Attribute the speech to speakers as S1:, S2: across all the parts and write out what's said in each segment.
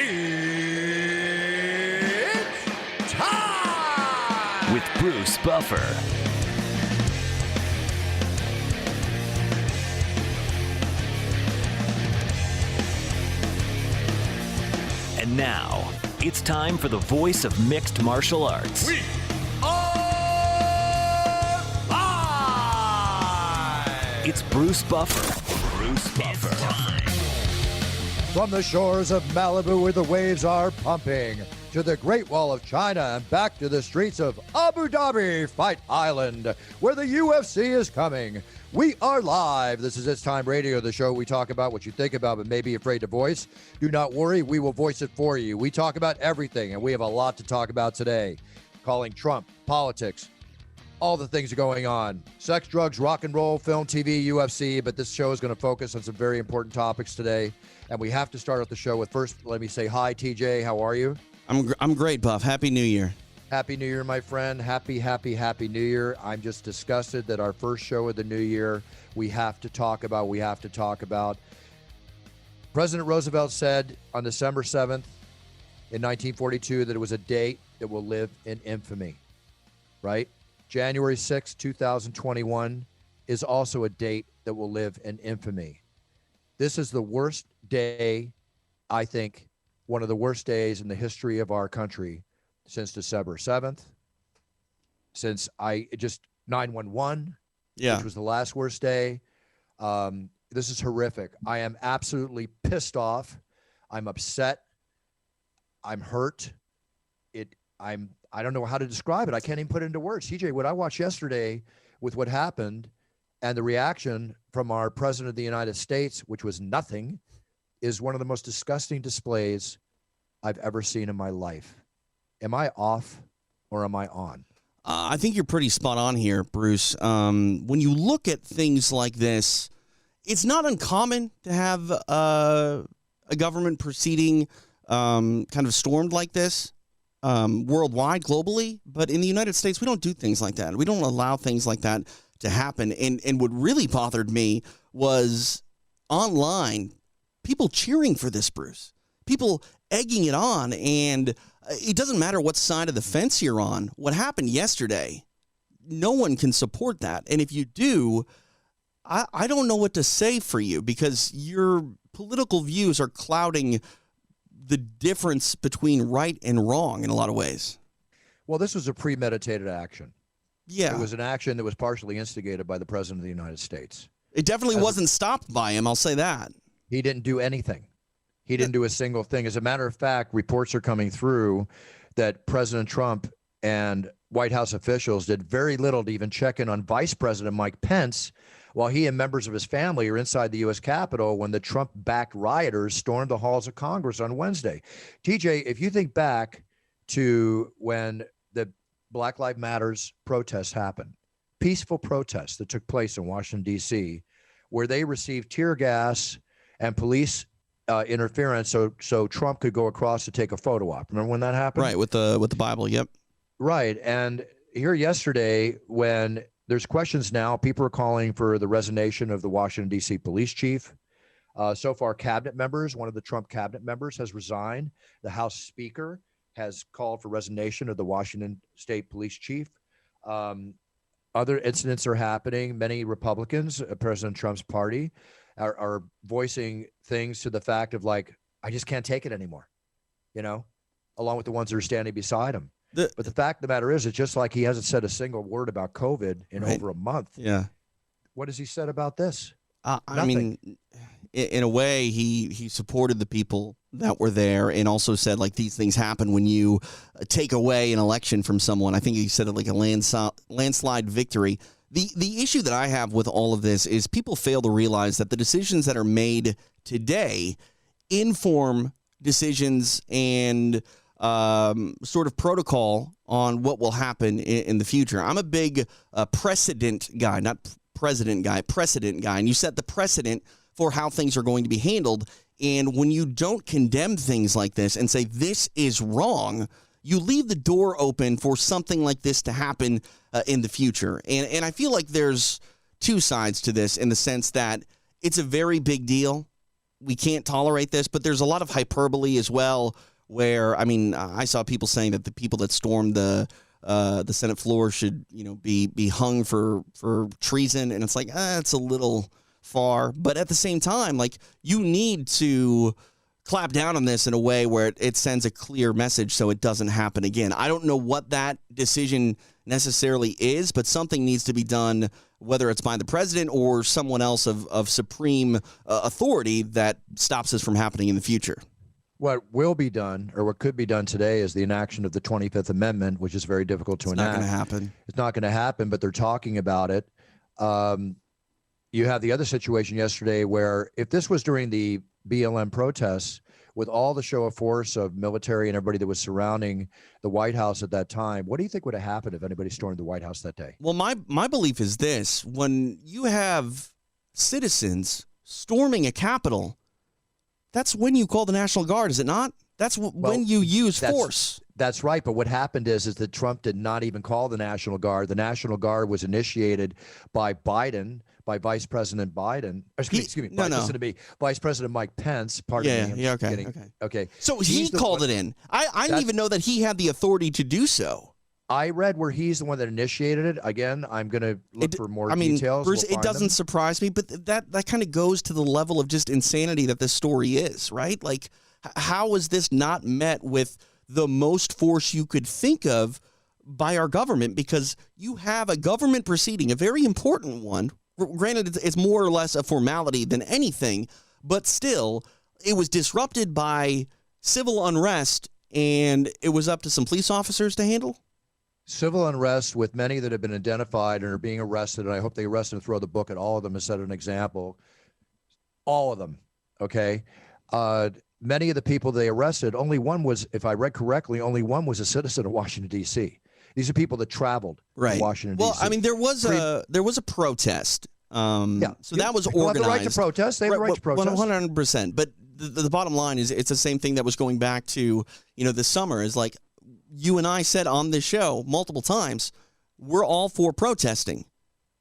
S1: It's time!
S2: With Bruce Buffer. And now, it's time for the voice of mixed martial arts.
S1: We are live!
S2: It's Bruce Buffer. Bruce Buffer.
S3: From the shores of Malibu where the waves are pumping, to the Great Wall of China and back to the streets of Abu Dhabi, Fight Island, where the UFC is coming. We are live. This is It's Time Radio, the show we talk about what you think about but may be afraid to voice. Do not worry, we will voice it for you. We talk about everything, and we have a lot to talk about today. Calling Trump, politics, all the things going on. Sex, drugs, rock and roll, film, TV, UFC, but this show is going to focus on some very important topics today. And we have to start off the show with first, let me say hi, TJ. How are you?
S4: I'm great, Buff. Happy New Year.
S3: Happy New Year, my friend. Happy New Year. I'm just disgusted that our first show of the new year, we have to talk about. President Roosevelt said on December 7th in 1942 that it was a date that will live in infamy, right? January 6th, 2021 is also a date that will live in infamy. This is the worst day, I think, one of the worst days in the history of our country since December 7th, since 9/11, which was the last worst day. This is horrific. I am absolutely pissed off. I'm upset. I'm hurt. I don't know how to describe it. I can't even put it into words. TJ, what I watched yesterday with what happened and the reaction from our president of the United States, which was nothing, is one of the most disgusting displays I've ever seen in my life. Am I off or am I on?
S4: I think you're pretty spot on here, Bruce. When you look at things like this, it's not uncommon to have a government proceeding kind of stormed like this worldwide, globally. But in the United States, we don't do things like that. We don't allow things like that to happen. And what really bothered me was online, people cheering for this, Bruce. People egging it on, and it doesn't matter what side of the fence you're on. What happened yesterday, no one can support that. And if you do, I don't know what to say for you, because your political views are clouding the difference between right and wrong in a lot of ways.
S3: Well, this was a premeditated action.
S4: Yeah.
S3: It was an action that was partially instigated by the President of the United States.
S4: It definitely wasn't stopped by him, I'll say that.
S3: He didn't do anything. He didn't do a single thing. As a matter of fact, reports are coming through that President Trump and White House officials did very little to even check in on Vice President Mike Pence while he and members of his family are inside the U.S. Capitol when the Trump-backed rioters stormed the halls of Congress on Wednesday. TJ, if you think back to when the Black Lives Matters protests happened, peaceful protests that took place in Washington, D.C., where they received tear gas and police interference so Trump could go across to take a photo op. Remember when that happened?
S4: Right, with the Bible, yep.
S3: Right, and here yesterday, when there's questions now, people are calling for the resignation of the Washington, D.C. police chief. So far, cabinet members, one of the Trump cabinet members has resigned. The House Speaker has called for resignation of the Washington State police chief. Other incidents are happening. Many Republicans, President Trump's party, are voicing things to the fact of, like, I just can't take it anymore, along with the ones that are standing beside him. But the fact of the matter is, it's just like he hasn't said a single word about COVID in over a month.
S4: Yeah.
S3: What has he said about this?
S4: I mean, in a way, he supported the people that were there and also said, like, these things happen when you take away an election from someone. I think he said it like a landslide victory. The issue that I have with all of this is people fail to realize that the decisions that are made today inform decisions and sort of protocol on what will happen in the future. I'm a big precedent guy, not president guy, precedent guy. And you set the precedent for how things are going to be handled. And when you don't condemn things like this and say this is wrong, you leave the door open for something like this to happen in the future. And I feel like there's two sides to this in the sense that it's a very big deal we can't tolerate this, but there's a lot of hyperbole as well. Where I saw people saying that the people that stormed the Senate floor should be hung for treason, and it's like it's a little far. But at the same time, like, you need to clap down on this in a way where it sends a clear message so it doesn't happen again. I don't know what that decision necessarily is, but something needs to be done, whether it's by the president or someone else of supreme authority that stops this from happening in the future.
S3: What will be done, or what could be done today, is the enaction of the 25th Amendment, which is very difficult to enact.
S4: It's not going to happen.
S3: It's not going to happen, but they're talking about it. You have the other situation yesterday where if this was during the BLM protests, with all the show of force of military and everybody that was surrounding the White House at that time, what do you think would have happened if anybody stormed the White House that day?
S4: Well, my belief is this. When you have citizens storming a Capitol, that's when you call the National Guard, is it not? That's when you use force.
S3: That's right. But what happened is that Trump did not even call the National Guard. The National Guard was initiated by Biden, by Vice President Biden. Excuse me. Vice President Mike Pence. Pardon me.
S4: Yeah. Okay. So he called it in. I didn't even know that he had the authority to do so.
S3: I read where he's the one that initiated it. Again, I'm going to look for more details.
S4: Bruce, it doesn't surprise me, but that kind of goes to the level of just insanity that this story is, right? Like, how was this not met with the most force you could think of by our government? Because you have a government proceeding, a very important one. Granted, it's more or less a formality than anything, but still, it was disrupted by civil unrest, and it was up to some police officers to handle?
S3: Civil unrest with many that have been identified and are being arrested, and I hope they arrest and throw the book at all of them and set an example. All of them, okay? Many of the people they arrested, only one was, if I read correctly, only one was a citizen of Washington, D.C. These are people that traveled to Washington, D.C.
S4: Well, I mean, there was a protest. So that was organized.
S3: They have the right to protest. They have the right to protest.
S4: 100%. But the bottom line is it's the same thing that was going back to, this summer, is like you and I said on this show multiple times, we're all for protesting.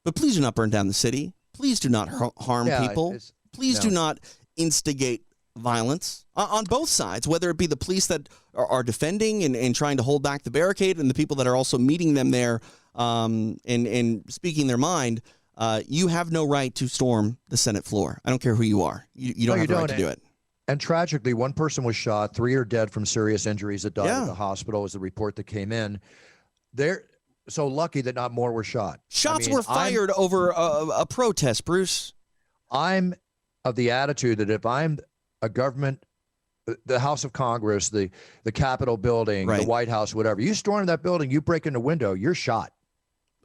S4: But please do not burn down the city. Please do not harm people. Please do not instigate violence on both sides, whether it be the police that are defending and trying to hold back the barricade and the people that are also meeting them there and speaking their mind. You have no right to storm the Senate floor. I don't care who you are. You don't have the right to do it.
S3: And tragically, one person was shot. 3 are dead from serious injuries that died at the hospital, is the report that came in. They're so lucky that not more were shot.
S4: Shots were fired over a protest, Bruce.
S3: I'm of the attitude that if I'm a government, the House of Congress, the Capitol building, the White House, whatever, you storm that building, you break in the window, you're shot.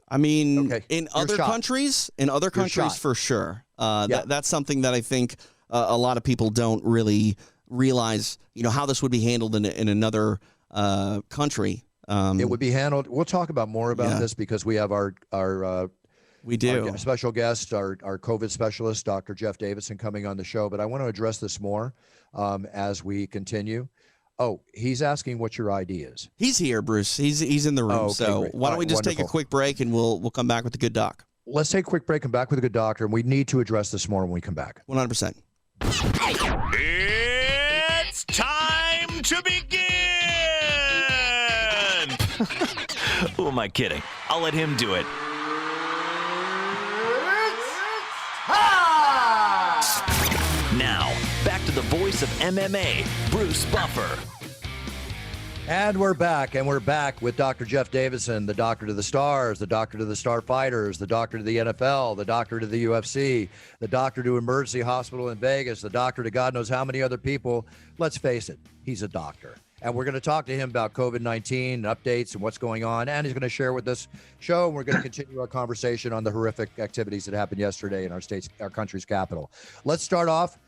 S4: I mean, in other countries for sure. That's something that I think a lot of people don't really realize, how this would be handled in another country.
S3: It would be handled. We'll talk about more about this because we have our special guest, our COVID specialist, Dr. Jeff Davidson, coming on the show. But I want to address this more as we continue. Oh, he's asking what your ID is.
S4: He's here, Bruce. He's in the room.
S3: Okay,
S4: so
S3: great.
S4: Why don't we just take a quick break and we'll come back with the good doc.
S3: Let's take a quick break and back with a good doctor, and we need to address this more when we come back.
S4: 100%.
S2: It's time to begin! Who am I kidding? I'll let him do it. Now, back to the voice of MMA, Bruce Buffer.
S3: And we're back with Dr. Jeff Davidson, the doctor to the stars, the doctor to the star fighters, the doctor to the NFL, the doctor to the UFC, the doctor to emergency hospital in Vegas, the doctor to God knows how many other people. Let's face it, he's a doctor. And we're going to talk to him about COVID-19 updates and what's going on. And he's going to share with this show. And we're going to continue our conversation on the horrific activities that happened yesterday in our country's capital. Let's start off.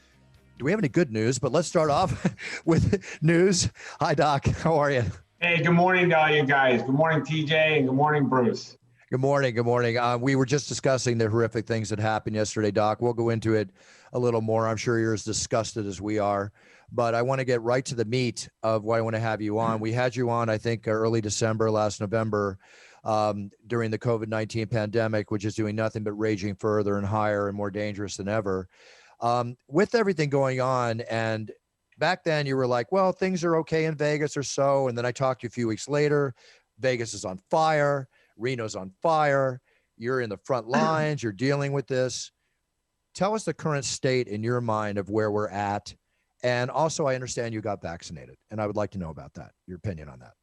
S3: Do we have any good news? But let's start off with news. Hi, Doc. How are you?
S5: Hey, good morning to all you guys. Good morning, TJ, and good morning, Bruce.
S3: Good morning. Good morning. We were just discussing the horrific things that happened yesterday, Doc. We'll go into it a little more. I'm sure you're as disgusted as we are. But I want to get right to the meat of why I want to have you on. We had you on, I think, early December, last November, during the COVID-19 pandemic, which is doing nothing but raging further and higher and more dangerous than ever. With everything going on, and back then you were like, well, things are okay in Vegas or so. And then I talked to you a few weeks later. Vegas is on fire. Reno's on fire. You're in the front lines. You're dealing with this. Tell us the current state in your mind of where we're at. And also, I understand you got vaccinated, and I would like to know about that, your opinion on that.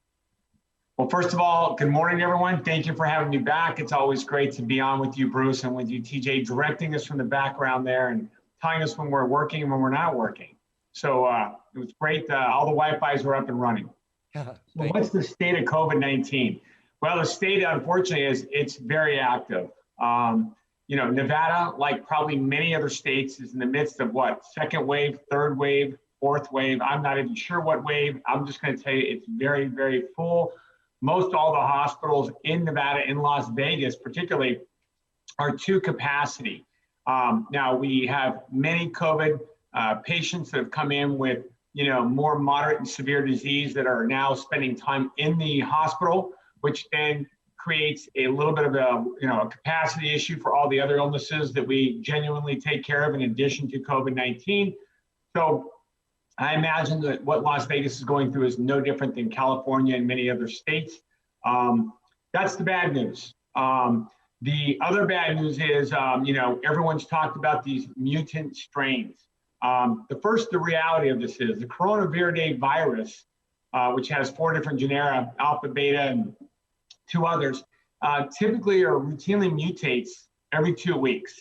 S5: Well, first of all, good morning, everyone. Thank you for having me back. It's always great to be on with you, Bruce, and with you, TJ, directing us from the background there and telling us when we're working and when we're not working. So it was great. All the Wi-Fi's were up and running. What's the state of COVID-19? Well, the state, unfortunately, is it's very active. Nevada, like probably many other states, is in the midst of what? Second wave, third wave, fourth wave. I'm not even sure what wave. I'm just going to tell you it's very, very full. Most all the hospitals in Nevada, in Las Vegas particularly, are to capacity. Now, we have many COVID patients that have come in with, more moderate and severe disease that are now spending time in the hospital, which then creates a little bit of a capacity issue for all the other illnesses that we genuinely take care of in addition to COVID-19. So I imagine that what Las Vegas is going through is no different than California and many other states. That's the bad news. The other bad news is, everyone's talked about these mutant strains. The reality of this is the coronavirus virus, which has 4 different genera, alpha, beta, and 2 others, typically or routinely mutates every 2 weeks.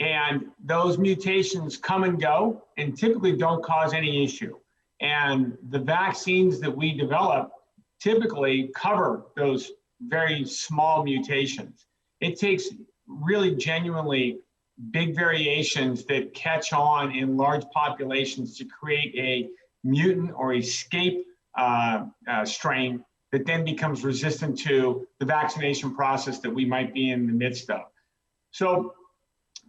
S5: And those mutations come and go and typically don't cause any issue. And the vaccines that we develop typically cover those very small mutations. It takes really genuinely big variations that catch on in large populations to create a mutant or escape strain that then becomes resistant to the vaccination process that we might be in the midst of. So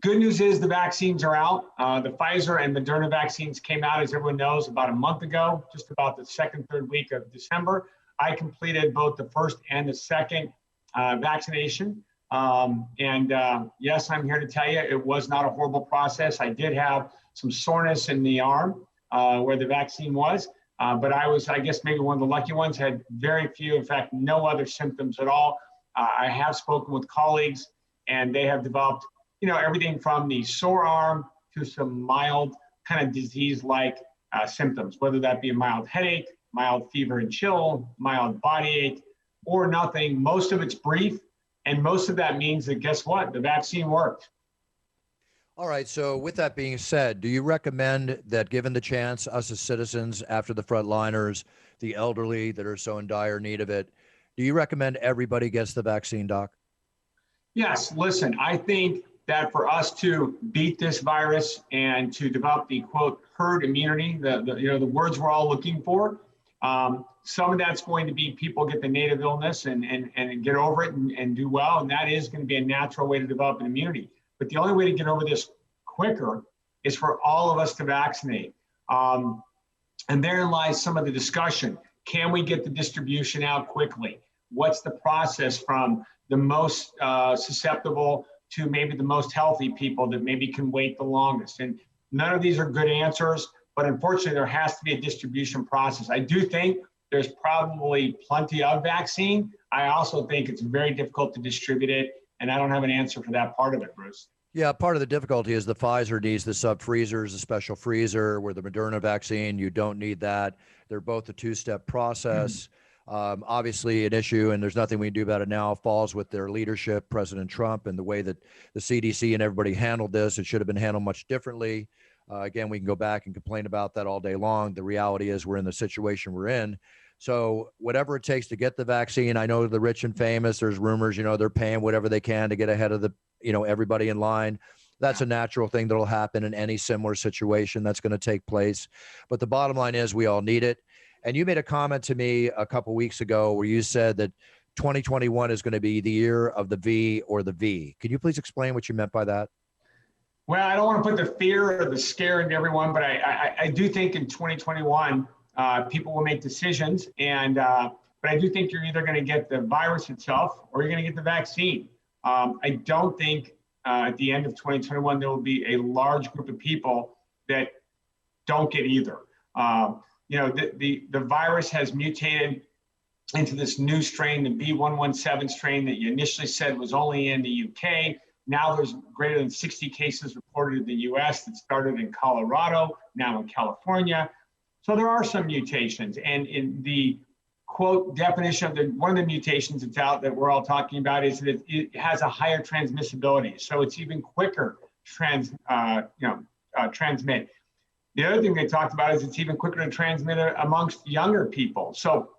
S5: good news is the vaccines are out. The Pfizer and Moderna vaccines came out, as everyone knows, about a month ago, just about the 2nd, 3rd week of December. I completed both the first and the second vaccination. Yes, I'm here to tell you it was not a horrible process. I did have some soreness in the arm where the vaccine was. But I was, I guess, maybe one of the lucky ones, had very few, in fact, no other symptoms at all. I have spoken with colleagues and they have developed, everything from the sore arm to some mild kind of disease-like symptoms, whether that be a mild headache, mild fever and chill, mild body ache, or nothing. Most of it's brief. And most of that means that, guess what? The vaccine worked.
S3: All right. So with that being said, do you recommend that, given the chance, us as citizens, after the frontliners, the elderly that are so in dire need of it, do you recommend everybody gets the vaccine, Doc?
S5: Yes. Listen, I think that for us to beat this virus and to develop the, quote, herd immunity, the words we're all looking for, some of that's going to be people get the native illness and get over it and do well. And that is going to be a natural way to develop an immunity. But the only way to get over this quicker is for all of us to vaccinate. And therein lies some of the discussion. Can we get the distribution out quickly? What's the process from the most susceptible to maybe the most healthy people that maybe can wait the longest? And none of these are good answers, but unfortunately there has to be a distribution process. I do think there's probably plenty of vaccine. I also think it's very difficult to distribute it. And I don't have an answer for that part of it, Bruce.
S3: Yeah, part of the difficulty is the Pfizer needs the sub-freezers, a special freezer, where the Moderna vaccine, you don't need that. They're both a 2-step process. Obviously, an issue, and there's nothing we can do about it now, falls with their leadership, President Trump, and the way that the CDC and everybody handled this. It should have been handled much differently. Again, we can go back and complain about that all day long. The reality is we're in the situation we're in. So whatever it takes to get the vaccine, I know the rich and famous, there's rumors, they're paying whatever they can to get ahead of the, everybody in line. That's a natural thing that'll happen in any similar situation that's going to take place. But the bottom line is we all need it. And you made a comment to me a couple weeks ago where you said that 2021 is going to be the year of the V or the V. Can you please explain what you meant by that?
S5: Well, I don't want to put the fear or the scare into everyone, but I do think in 2021, people will make decisions. But I do think you're either going to get the virus itself or you're going to get the vaccine. I don't think at the end of 2021, there will be a large group of people that don't get either. The virus has mutated into this new strain, the B117 strain that you initially said was only in the UK. Now there's greater than 60 cases reported in the US that started in Colorado, now in California. So there are some mutations. And in the quote definition of one of the mutations that's out that we're all talking about is that it has a higher transmissibility. So it's even quicker transmit. The other thing they talked about is it's even quicker to transmit amongst younger people. So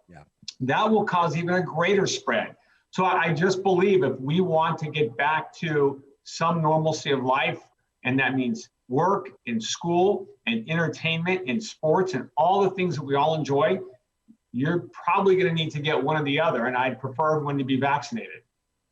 S5: that will cause even a greater spread. So I just believe if we want to get back to some normalcy of life, and that means work and school and entertainment and sports and all the things that we all enjoy, you're probably going to need to get one or the other. And I'd prefer everyone to be vaccinated.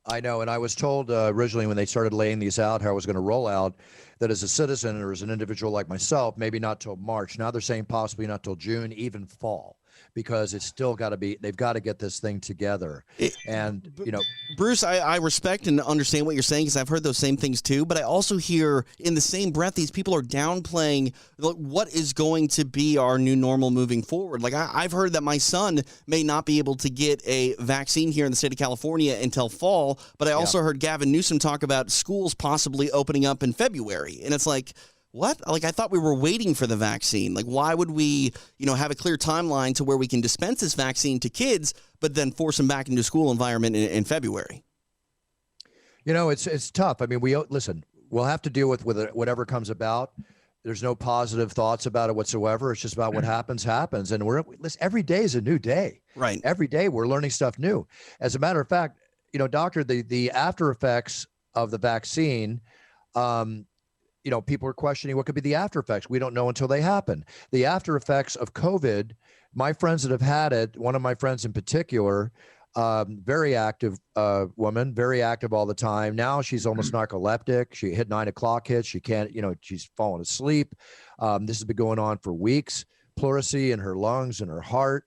S3: I know. And I was told originally when they started laying these out, how it was going to roll out, that as a citizen or as an individual like myself, maybe not till March. Now they're saying possibly not till June, even fall, because it's still got to be, they've got to get this thing together. And,
S4: Bruce, I respect and understand what you're saying because I've heard those same things too. But I also hear in the same breath, these people are downplaying what is going to be our new normal moving forward. Like I've heard that my son may not be able to get a vaccine here in the state of California until fall. But I also heard Gavin Newsom talk about schools possibly opening up in February. And it's like, what? Like, I thought we were waiting for the vaccine. Like, why would we, have a clear timeline to where we can dispense this vaccine to kids, but then force them back into school environment in February?
S3: It's tough. I mean, we'll have to deal with it, whatever comes about. There's no positive thoughts about it whatsoever. It's just about what happens. And every day is a new day.
S4: Right.
S3: Every day we're learning stuff new. As a matter of fact, doctor, the after effects of the vaccine, people are questioning what could be the after effects. We don't know until they happen. The after effects of COVID, my friends that have had it, one of my friends in particular, very active woman, very active all the time. Now she's almost narcoleptic. She hit 9 o'clock hits. She can't, she's falling asleep. This has been going on for weeks. Pleurisy in her lungs and her heart.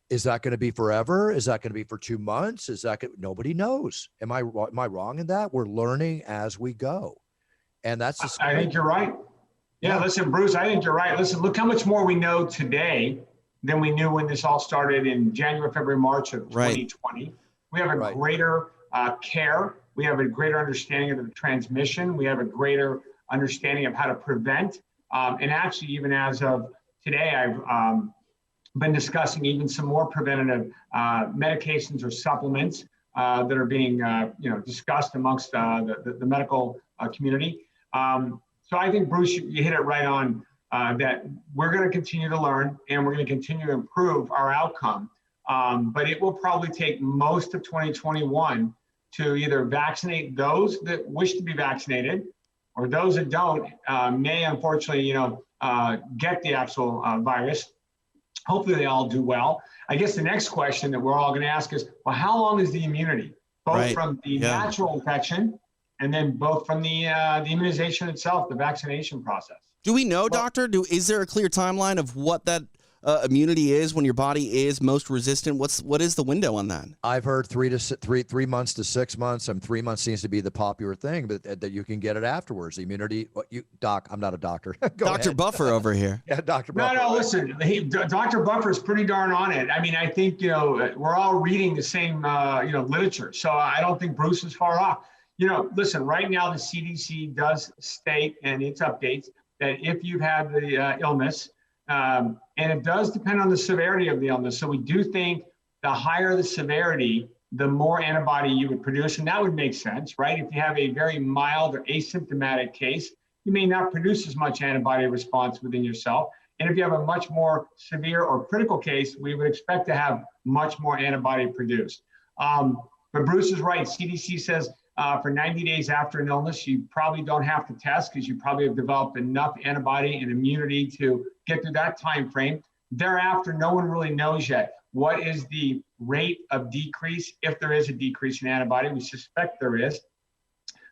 S3: Is that going to be forever? Is that going to be for 2 months? Nobody knows. Am I wrong in that? We're learning as we go. And that's
S5: I think you're right. Yeah, listen, Bruce, I think you're right. Listen, look how much more we know today than we knew when this all started in January, February, March of 2020. We have a greater care. We have a greater understanding of the transmission. We have a greater understanding of how to prevent. And actually, even as of today, I've been discussing even some more preventative medications or supplements that are being discussed amongst the medical community. So I think, Bruce, you hit it right on that we're going to continue to learn and we're going to continue to improve our outcome. But it will probably take most of 2021 to either vaccinate those that wish to be vaccinated or those that don't may unfortunately, get the actual virus. Hopefully they all do well. I guess the next question that we're all going to ask is, well, how long is the immunity? Both from the natural infection and then both from the immunization itself, the vaccination process.
S4: Do we know, doctor? Is there a clear timeline of what that immunity is when your body is most resistant? What is the window on that?
S3: I've heard 3 months to 6 months. 3 months seems to be the popular thing, but that you can get it afterwards. The immunity, Doc, I'm not a doctor.
S4: Dr. Buffer over here.
S3: Yeah, Dr. Buffer.
S5: No, listen, Dr. Buffer is pretty darn on it. I mean, I think, we're all reading the same, literature. So I don't think Bruce is far off. Listen, right now the CDC does state in its updates that if you've had the illness, and it does depend on the severity of the illness. So we do think the higher the severity, the more antibody you would produce. And that would make sense, right? If you have a very mild or asymptomatic case, you may not produce as much antibody response within yourself. And if you have a much more severe or critical case, we would expect to have much more antibody produced. But Bruce is right. CDC says for 90 days after an illness, you probably don't have to test because you probably have developed enough antibody and immunity to get through that time frame. Thereafter, no one really knows yet what is the rate of decrease, if there is a decrease in antibody. We suspect there is.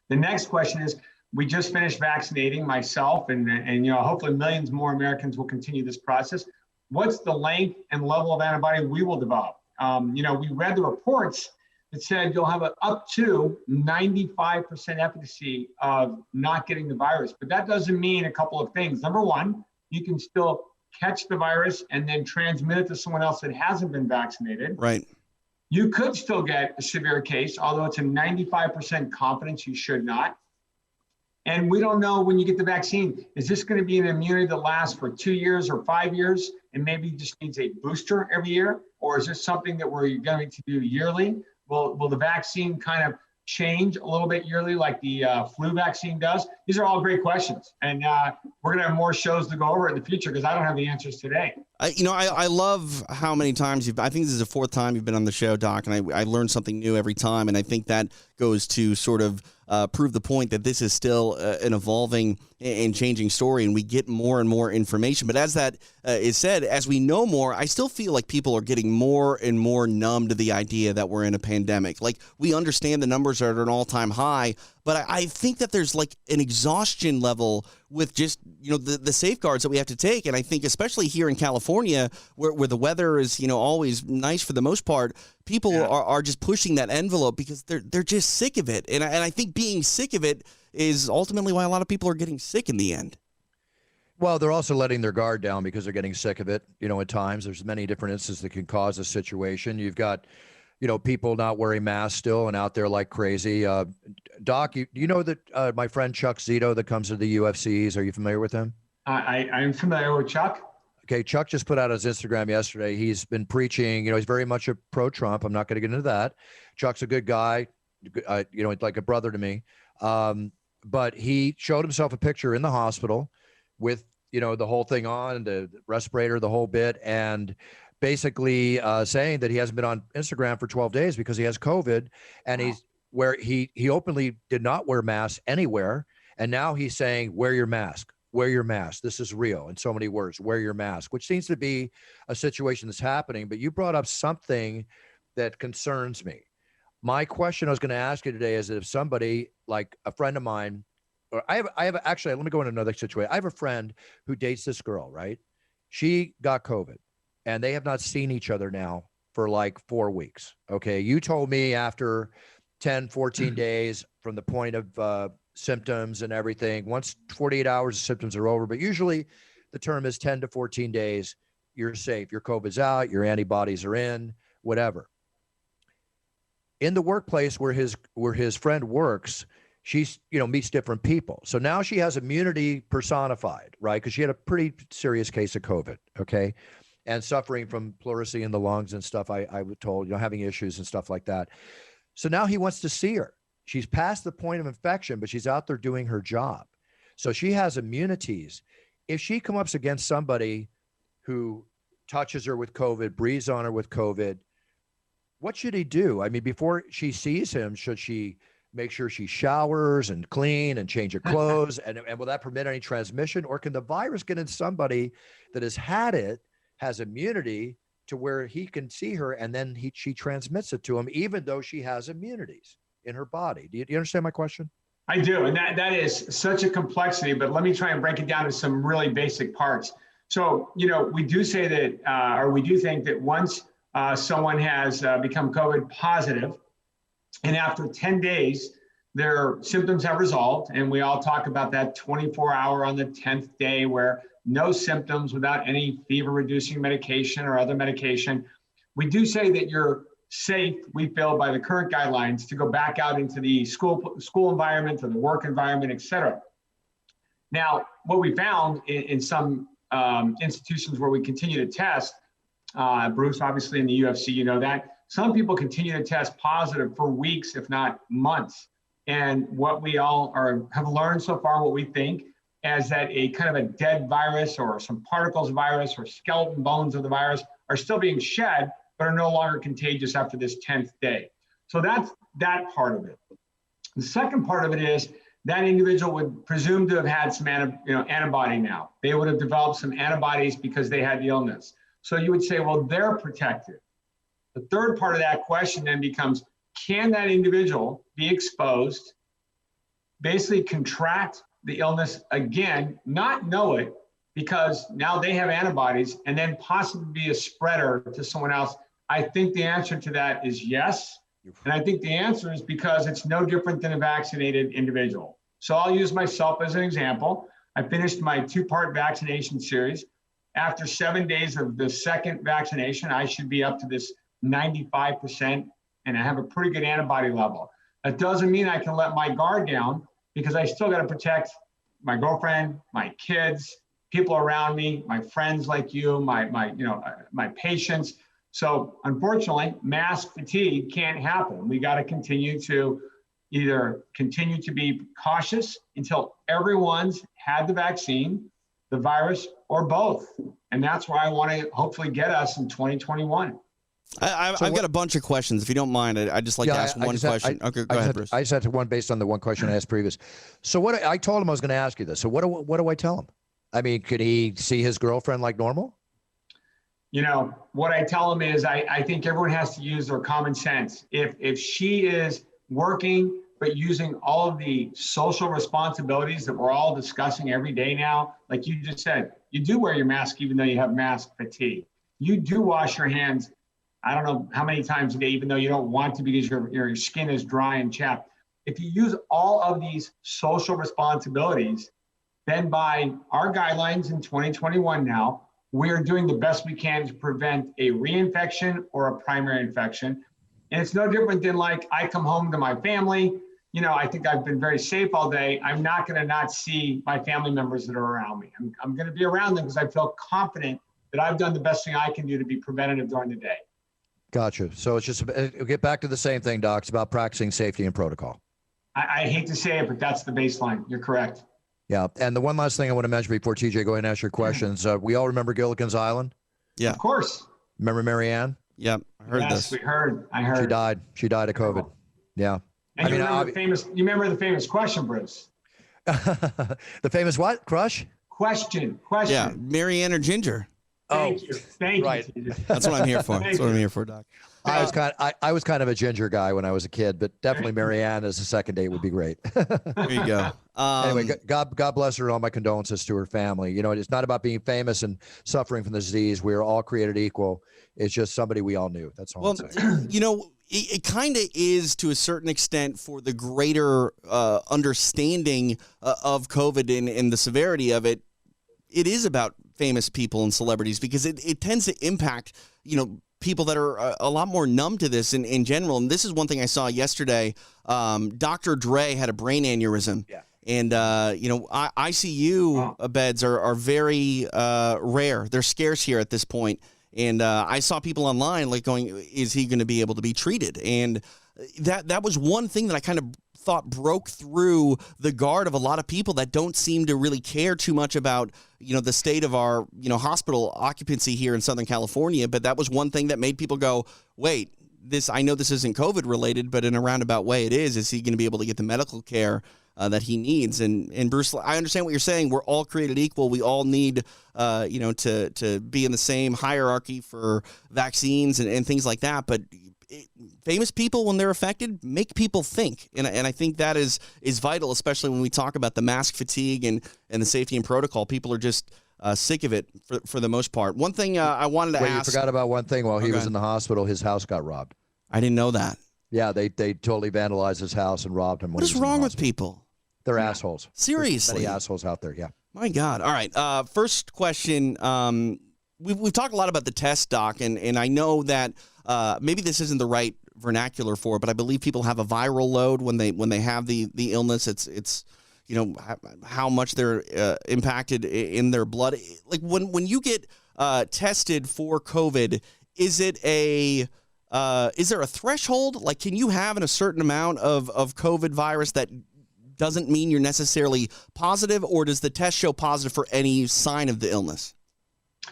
S5: The next question is, we just finished vaccinating myself and hopefully millions more Americans will continue this process. What's the length and level of antibody we will develop? We read the reports it said you'll have up to 95% efficacy of not getting the virus. But that doesn't mean a couple of things. Number one, you can still catch the virus and then transmit it to someone else that hasn't been vaccinated.
S4: Right.
S5: You could still get a severe case, although it's a 95% confidence you should not. And we don't know when you get the vaccine, is this going to be an immunity that lasts for 2 years or 5 years and maybe just needs a booster every year? Or is this something that we're going to do yearly? Will the vaccine kind of change a little bit yearly like the flu vaccine does? These are all great questions. And we're going to have more shows to go over in the future because I don't have the answers today.
S4: I love how many times I think this is the fourth time you've been on the show, Doc, and I learn something new every time. And I think that goes to sort of prove the point that this is still an evolving and changing story, and we get more and more information. But as that is said, as we know more, I still feel like people are getting more and more numb to the idea that we're in a pandemic. Like, we understand the numbers are at an all-time high, but I think that there's like an exhaustion level with just, the safeguards that we have to take. And I think especially here in California, where the weather is, always nice for the most part, people are just pushing that envelope because they're just sick of it. And I think being sick of it is ultimately why a lot of people are getting sick in the end.
S3: Well, they're also letting their guard down because they're getting sick of it. At times there's many different instances that can cause a situation. You've got, people not wearing masks still and out there like crazy. Doc, you know that my friend Chuck Zito that comes to the UFCs, are you familiar with him?
S5: I'm familiar with Chuck.
S3: Okay, Chuck just put out his Instagram yesterday. He's been preaching, he's very much a pro-Trump. I'm not going to get into that. Chuck's a good guy, like a brother to me. But he showed himself a picture in the hospital with, the whole thing on, the respirator, the whole bit, and basically saying that he hasn't been on Instagram for 12 days because he has COVID, and he openly did not wear masks anywhere. And now he's saying, wear your mask. Wear your mask. This is real. In so many words, wear your mask, which seems to be a situation that's happening. But you brought up something that concerns me. My question I was going to ask you today is that if somebody like a friend of mine, or I have actually, let me go into another situation. I have a friend who dates this girl, right? She got COVID and they have not seen each other now for like 4 weeks. Okay. You told me after 10, 14 days from the point of, symptoms and everything, once 48 hours of symptoms are over, but usually the term is 10 to 14 days, you're safe. Your COVID's out, your antibodies are in, whatever. In the workplace where his friend works, she's, meets different people. So now she has immunity personified, right? Because she had a pretty serious case of COVID, okay? And suffering from pleurisy in the lungs and stuff, I was told, having issues and stuff like that. So now he wants to see her. She's past the point of infection, but she's out there doing her job. So she has immunities. If she comes up against somebody who touches her with COVID, breathes on her with COVID, what should he do? I mean, before she sees him, should she make sure she showers and clean and change her clothes? and will that prevent any transmission? Or can the virus get in somebody that has had it, has immunity to where he can see her and then she transmits it to him, even though she has immunities in her body? Do you understand my question?
S5: I do. And that is such a complexity, but let me try and break it down to some really basic parts. So, we do say that, or we do think that once someone has become COVID positive, and after 10 days, their symptoms have resolved, and we all talk about that 24-hour on the 10th day where no symptoms without any fever-reducing medication or other medication. We do say that you're safe, we feel, by the current guidelines to go back out into the school environment or the work environment, et cetera. Now, what we found in some institutions where we continue to test, Bruce, obviously in the UFC, that some people continue to test positive for weeks, if not months. And what we all have learned so far, what we think, is that a kind of a dead virus or some particles of virus or skeleton bones of the virus are still being shed, but are no longer contagious after this 10th day. So that's that part of it. The second part of it is that individual would presume to have had some antibody now. They would have developed some antibodies because they had the illness. So you would say, well, they're protected. The third part of that question then becomes, can that individual be exposed, basically contract the illness again, not know it, because now they have antibodies, and then possibly be a spreader to someone else? I think the answer to that is yes. And I think the answer is because it's no different than a vaccinated individual. So I'll use myself as an example. I finished my 2-part vaccination series. After 7 days of the second vaccination, I should be up to this 95%, and I have a pretty good antibody level. That doesn't mean I can let my guard down, because I still got to protect my girlfriend, my kids, people around me, my friends like you, my patients. So unfortunately, mask fatigue can't happen. We got to continue to either continue to be cautious until everyone's had the vaccine, the virus, or both. And that's where I want to hopefully get us in 2021.
S4: I've got a bunch of questions. If you don't mind, I'd just like to ask one question. Okay, go ahead, Bruce.
S3: I just had one based on the one question I asked previous. So what I told him I was going to ask you this. So what do I tell him? I mean, could he see his girlfriend like normal?
S5: You know, what I tell him is I think everyone has to use their common sense. If she is working but using all of the social responsibilities that we're all discussing every day now, like you just said, you do wear your mask even though you have mask fatigue. You do wash your hands, I don't know how many times a day, even though you don't want to because your skin is dry and chapped. If you use all of these social responsibilities, then by our guidelines in 2021 now, we're doing the best we can to prevent a reinfection or a primary infection. And it's no different than like I come home to my family, you know, I think I've been very safe all day. I'm not going to not see my family members that are around me. I'm going to be around them because I feel confident that I've done the best thing I can do to be preventative during the day.
S3: Gotcha. So it's just, get back to the same thing, Doc. It's about practicing safety and protocol.
S5: I hate to say it, but that's the baseline. You're correct.
S3: Yeah. And the one last thing I want to mention before TJ go ahead and ask your questions. We all remember Gilligan's Island.
S4: Yeah.
S5: Of course.
S3: Remember Marianne?
S4: Yeah. I heard this.
S5: Yes, I heard.
S3: She died. She died of COVID. Yeah.
S5: And you remember the famous question, Bruce?
S3: The famous what? Crush?
S5: Question.
S4: Yeah. Marianne or Ginger?
S5: Thank you. Thank you.
S4: That's what I'm here for. That's what I'm here for, Doc.
S3: I was kind of a ginger guy when I was a kid, but definitely Marianne as a second date would be great.
S4: There you go.
S3: Anyway, God bless her and all my condolences to her family. You know, it's not about being famous and suffering from the disease. We are all created equal. It's just somebody we all knew. That's all I'm saying.
S4: You know, it kind of is to a certain extent for the greater understanding of COVID and the severity of it. It is about famous people and celebrities because it tends to impact, you know, people that are a lot more numb to this in general. And this is one thing I saw yesterday. Dr. Dre had a brain aneurysm. Yeah. And, you know, ICU beds are very rare. They're scarce here at this point. And I saw people online like going, is he going to be able to be treated? And that was one thing that I kind of thought broke through the guard of a lot of people that don't seem to really care too much about, you know, the state of our, you know, hospital occupancy here in Southern California. But that was one thing that made people go, wait, I know this isn't COVID related, but in a roundabout way it is. Is he going to be able to get the medical care that he needs? And Bruce, I understand what you're saying. We're all created equal. We all need, you know, to be in the same hierarchy for vaccines and things like that. But famous people, when they're affected, make people think. And I think that is vital, especially when we talk about the mask fatigue and the safety and protocol. People are just sick of it for the most part. One thing I wanted to ask.
S3: You forgot about one thing. While he was in the hospital, his house got robbed.
S4: I didn't know that.
S3: Yeah, they totally vandalized his house and robbed him.
S4: What is wrong with people?
S3: They're assholes.
S4: Seriously.
S3: There's many assholes out there, yeah.
S4: My God. All right. First question. We've talked a lot about the test, Doc, and I know that maybe this isn't the right vernacular for it, but I believe people have a viral load when they have the illness. It's you know, how much they're impacted in their blood. Like when you get tested for COVID, is there a threshold? Like, can you have a certain amount of COVID virus that doesn't mean you're necessarily positive, or does the test show positive for any sign of the illness?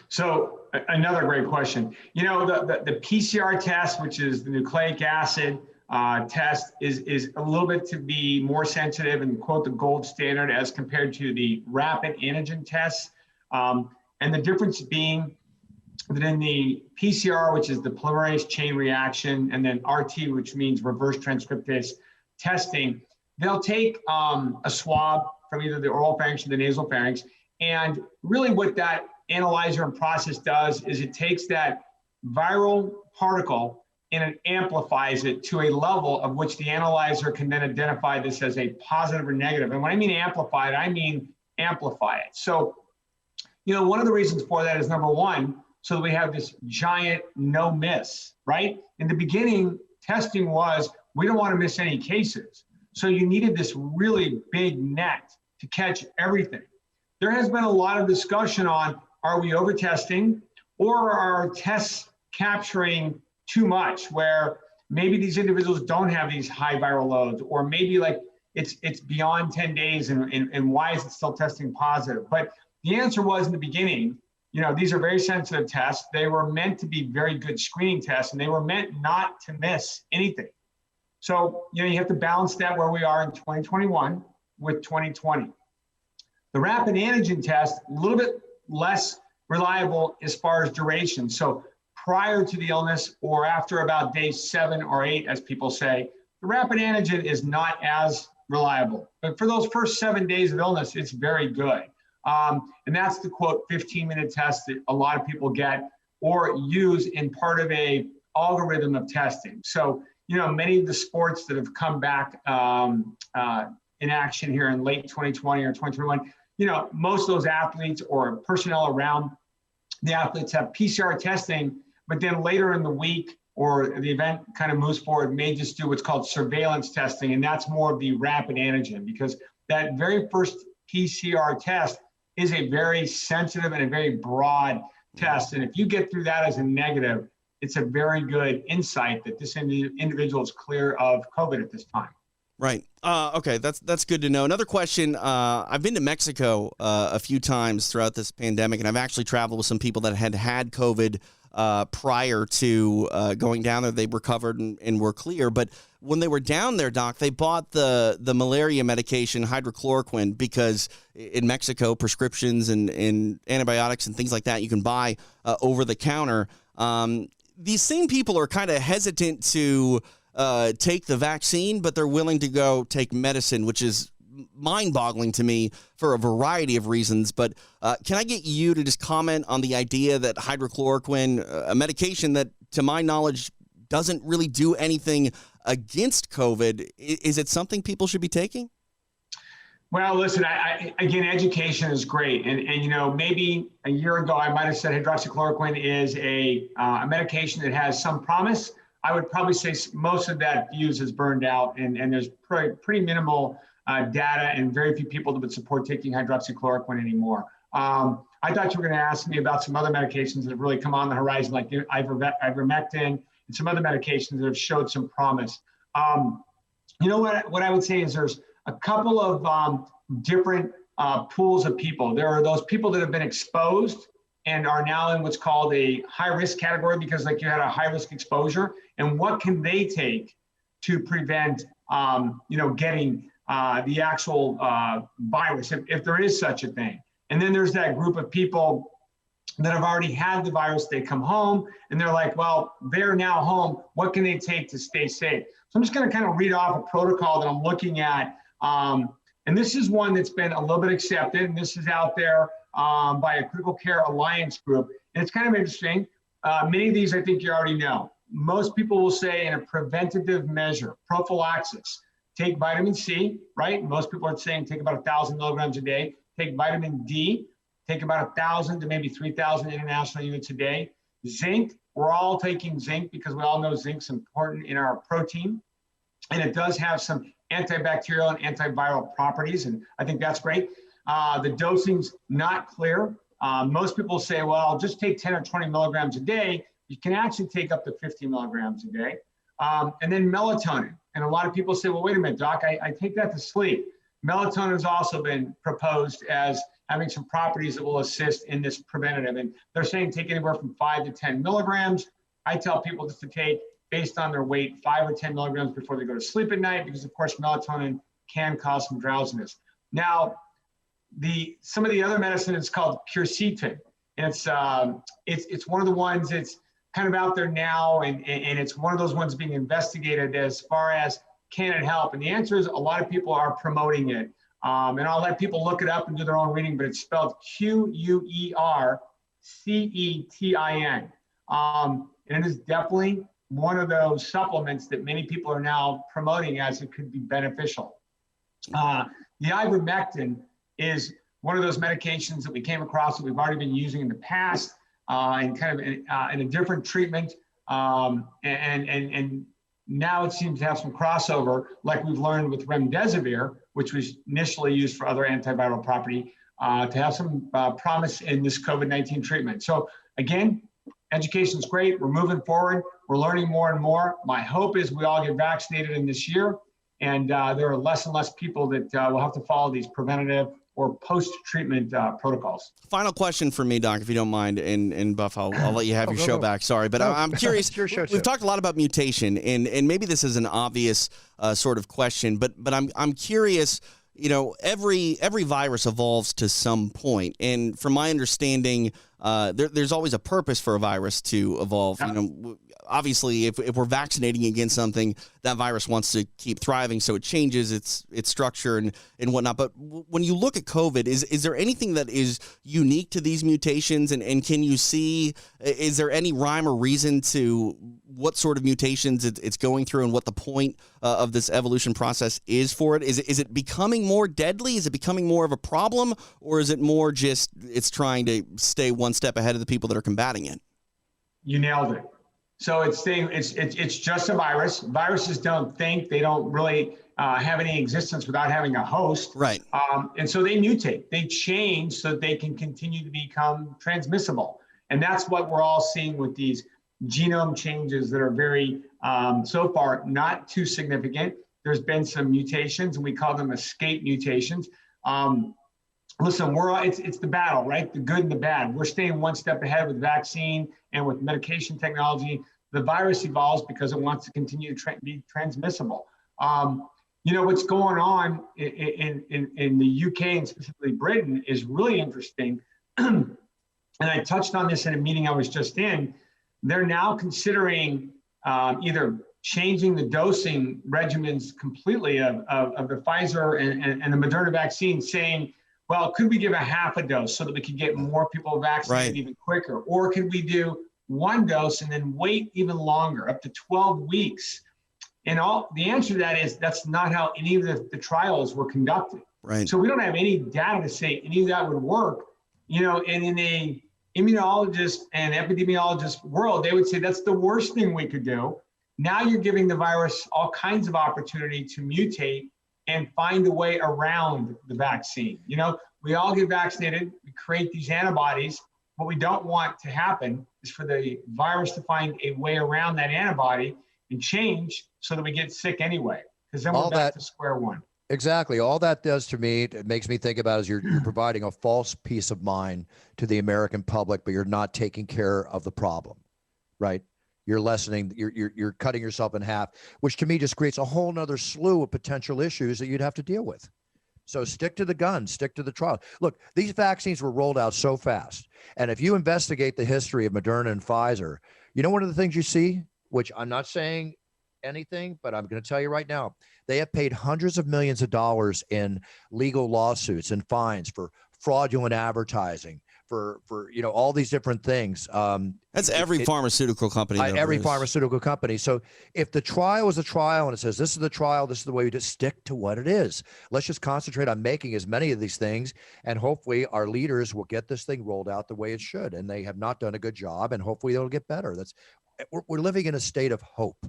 S5: So another great question. You know, the PCR test, which is the nucleic acid test, is a little bit to be more sensitive and quote the gold standard as compared to the rapid antigen tests. And the difference being that in the PCR, which is the polymerase chain reaction, and then RT, which means reverse transcriptase testing, they'll take a swab from either the oral pharynx or the nasal pharynx. And really what that analyzer and process does is it takes that viral particle and it amplifies it to a level of which the analyzer can then identify this as a positive or negative. And when I mean amplify it, I mean amplify it. So, one of the reasons for that is, number one, so that we have this giant no miss, right? In the beginning, testing was, we don't want to miss any cases. So you needed this really big net to catch everything. There has been a lot of discussion on, are we over testing, or are tests capturing too much, where maybe these individuals don't have these high viral loads, or maybe like it's beyond 10 days and why is it still testing positive? But the answer was, in the beginning, these are very sensitive tests. They were meant to be very good screening tests, and they were meant not to miss anything. So, you have to balance that where we are in 2021 with 2020. The rapid antigen test, a little bit less reliable as far as duration. So prior to the illness, or after about day 7 or 8, as people say, the rapid antigen is not as reliable. But for those first 7 days of illness, it's very good. And that's the quote 15-minute test that a lot of people get or use in part of a algorithm of testing. So, many of the sports that have come back in action here in late 2020 or 2021, most of those athletes or personnel around the athletes have PCR testing, but then later in the week or the event kind of moves forward, may just do what's called surveillance testing. And that's more of the rapid antigen, because that very first PCR test is a very sensitive and a very broad test. And if you get through that as a negative, it's a very good insight that this individual is clear of COVID at this time.
S4: Right. Okay, that's good to know. Another question, I've been to Mexico a few times throughout this pandemic, and I've actually traveled with some people that had COVID prior to going down there. They recovered and were clear. But when they were down there, Doc, they bought the malaria medication, hydrochloroquine, because in Mexico, prescriptions and antibiotics and things like that you can buy over the counter. These same people are kind of hesitant to take the vaccine, but they're willing to go take medicine, which is mind-boggling to me for a variety of reasons. But can I get you to just comment on the idea that hydrochloroquine, a medication that, to my knowledge, doesn't really do anything against COVID, is it something people should be taking?
S5: Well, listen, again, education is great. And maybe a year ago, I might have said hydroxychloroquine is a medication that has some promise. I would probably say most of that fuse is burned out, and there's pretty minimal data and very few people that would support taking hydroxychloroquine anymore. I thought you were going to ask me about some other medications that have really come on the horizon, like ivermectin and some other medications that have showed some promise. What I would say is there's a couple of different pools of people. There are those people that have been exposed and are now in what's called a high-risk category because you had a high-risk exposure. And what can they take to prevent, getting the actual virus, if there is such a thing? And then there's that group of people that have already had the virus. They come home and they're like, well, they're now home. What can they take to stay safe? So I'm just going to kind of read off a protocol that I'm looking at. And this is one that's been a little bit accepted. And this is out there by a Critical Care Alliance group. And it's kind of interesting. Many of these I think you already know. Most people will say in a preventative measure, prophylaxis, take vitamin C, right? Most people are saying take about 1,000 milligrams a day. Take vitamin D, take about 1,000 to maybe 3,000 international units a day. Zinc, we're all taking zinc because we all know zinc's important in our protein. And it does have some antibacterial and antiviral properties, and I think that's great. The dosing's not clear. Most people say, well, just take 10 or 20 milligrams a day. You can actually take up to 50 milligrams a day. And then melatonin. And a lot of people say, well, wait a minute, Doc, I take that to sleep. Melatonin has also been proposed as having some properties that will assist in this preventative. And they're saying take anywhere from 5 to 10 milligrams. I tell people just to take, based on their weight, 5 or 10 milligrams before they go to sleep at night, because of course melatonin can cause some drowsiness. Now, some of the other medicine is called quercetin. And it's one of the ones that's kind of out there now, and it's one of those ones being investigated as far as can it help? And the answer is a lot of people are promoting it. And I'll let people look it up and do their own reading, but it's spelled Quercetin. And it is definitely one of those supplements that many people are now promoting as it could be beneficial. The ivermectin is one of those medications that we came across that we've already been using in the past and kind of in a different treatment. And now it seems to have some crossover, like we've learned with remdesivir, which was initially used for other antiviral property, to have some promise in this COVID-19 treatment. So again, education is great. We're moving forward. We're learning more and more. My hope is we all get vaccinated in this year, and there are less and less people that will have to follow these preventative or post-treatment protocols.
S4: Final question for me, Doc, if you don't mind, and Buff, I'll let you have your show back. Sorry, but I'm curious. We've talked a lot about mutation, and maybe this is an obvious sort of question, but I'm curious. You know, every virus evolves to some point, and from my understanding, there's always a purpose for a virus to evolve. You know, obviously, if we're vaccinating against something, that virus wants to keep thriving, so it changes its structure and whatnot. But when you look at COVID, is there anything that is unique to these mutations, and can you see, is there any rhyme or reason to what sort of mutations it's going through and what the point of this evolution process is for it? Is it becoming more deadly? Is it becoming more of a problem? Or is it more just it's trying to stay one step ahead of the people that are combating it?
S5: You nailed it. So it's just a virus. Viruses don't think. They don't really have any existence without having a host.
S4: Right.
S5: And so they mutate. They change so that they can continue to become transmissible. And that's what we're all seeing with these genome changes that are very, so far, not too significant. There's been some mutations, and we call them escape mutations. Listen, it's the battle, right? The good and the bad. We're staying one step ahead with vaccine and with medication technology. The virus evolves because it wants to continue to be transmissible. You know, what's going on in the UK and specifically Britain is really interesting. And I touched on this in a meeting I was just in. They're now considering either changing the dosing regimens completely of the Pfizer and the Moderna vaccine, saying, well, could we give a half a dose so that we could get more people vaccinated even quicker? Or could we do one dose and then wait even longer, up to 12 weeks? And the answer to that is that's not how any of the trials were conducted.
S4: Right.
S5: So we don't have any data to say any of that would work. You know, and in a immunologist and epidemiologist world, they would say that's the worst thing we could do. Now you're giving the virus all kinds of opportunity to mutate and find a way around the vaccine. You know, we all get vaccinated, we create these antibodies. What we don't want to happen is for the virus to find a way around that antibody and change so that we get sick anyway, because then we're back to square one.
S3: Exactly. All that does to me, it makes me think about is you're providing a false peace of mind to the American public, but you're not taking care of the problem, right? You're lessening, you're cutting yourself in half, which to me just creates a whole nother slew of potential issues that you'd have to deal with. So stick to the guns, stick to the trial. Look, these vaccines were rolled out so fast. And if you investigate the history of Moderna and Pfizer, you know, one of the things you see, which I'm not saying anything, but I'm going to tell you right now, they have paid hundreds of millions of dollars in legal lawsuits and fines for fraudulent advertising, for you know, all these different things.
S4: That's every pharmaceutical company.
S3: Every pharmaceutical company. So if the trial is a trial and it says this is the trial, this is the way we just stick to what it is. Let's just concentrate on making as many of these things, and hopefully our leaders will get this thing rolled out the way it should. And they have not done a good job, and hopefully it'll get better. We're living in a state of hope.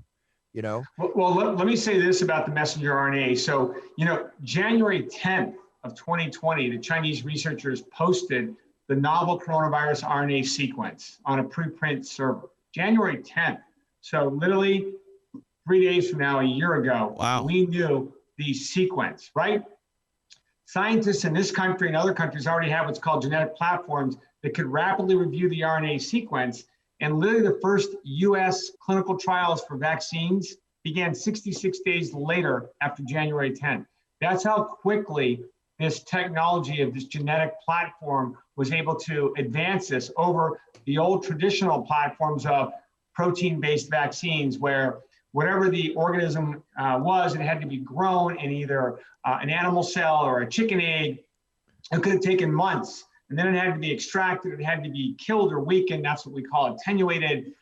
S3: You know?
S5: Well, let me say this about the messenger RNA. So, you know, January 10th of 2020, the Chinese researchers posted the novel coronavirus RNA sequence on a preprint server. January 10th. So literally 3 days from now, a year ago, we knew the sequence, right? Scientists in this country and other countries already have what's called genetic platforms that could rapidly review the RNA sequence. And literally the first US clinical trials for vaccines began 66 days later after January 10th. That's how quickly this technology of this genetic platform was able to advance this over the old traditional platforms of protein-based vaccines, where whatever the organism was, it had to be grown in either an animal cell or a chicken egg. It could have taken months. And then it had to be extracted, it had to be killed or weakened. That's what we call attenuated.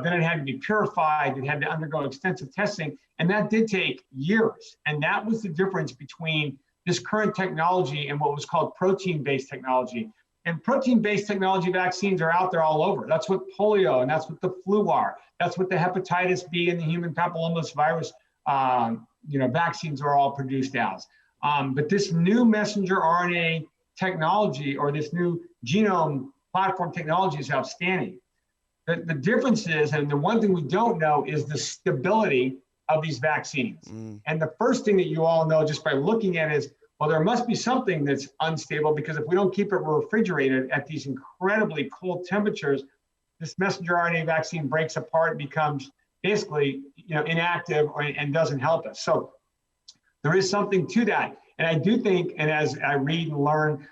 S5: Then it had to be purified. It had to undergo extensive testing. And that did take years. And that was the difference between this current technology and what was called protein-based technology. And protein-based technology vaccines are out there all over. That's what polio and that's what the flu are. That's what the hepatitis B and the human papillomavirus virus, vaccines are all produced as. But this new messenger RNA technology or this new genome platform technology is outstanding. The difference is, and the one thing we don't know is the stability of these vaccines. And the first thing that you all know just by looking at it is, well, there must be something that's unstable because if we don't keep it refrigerated at these incredibly cold temperatures, this messenger RNA vaccine breaks apart, becomes basically inactive and doesn't help us. So there is something to that. And I do think, and as I read and learn,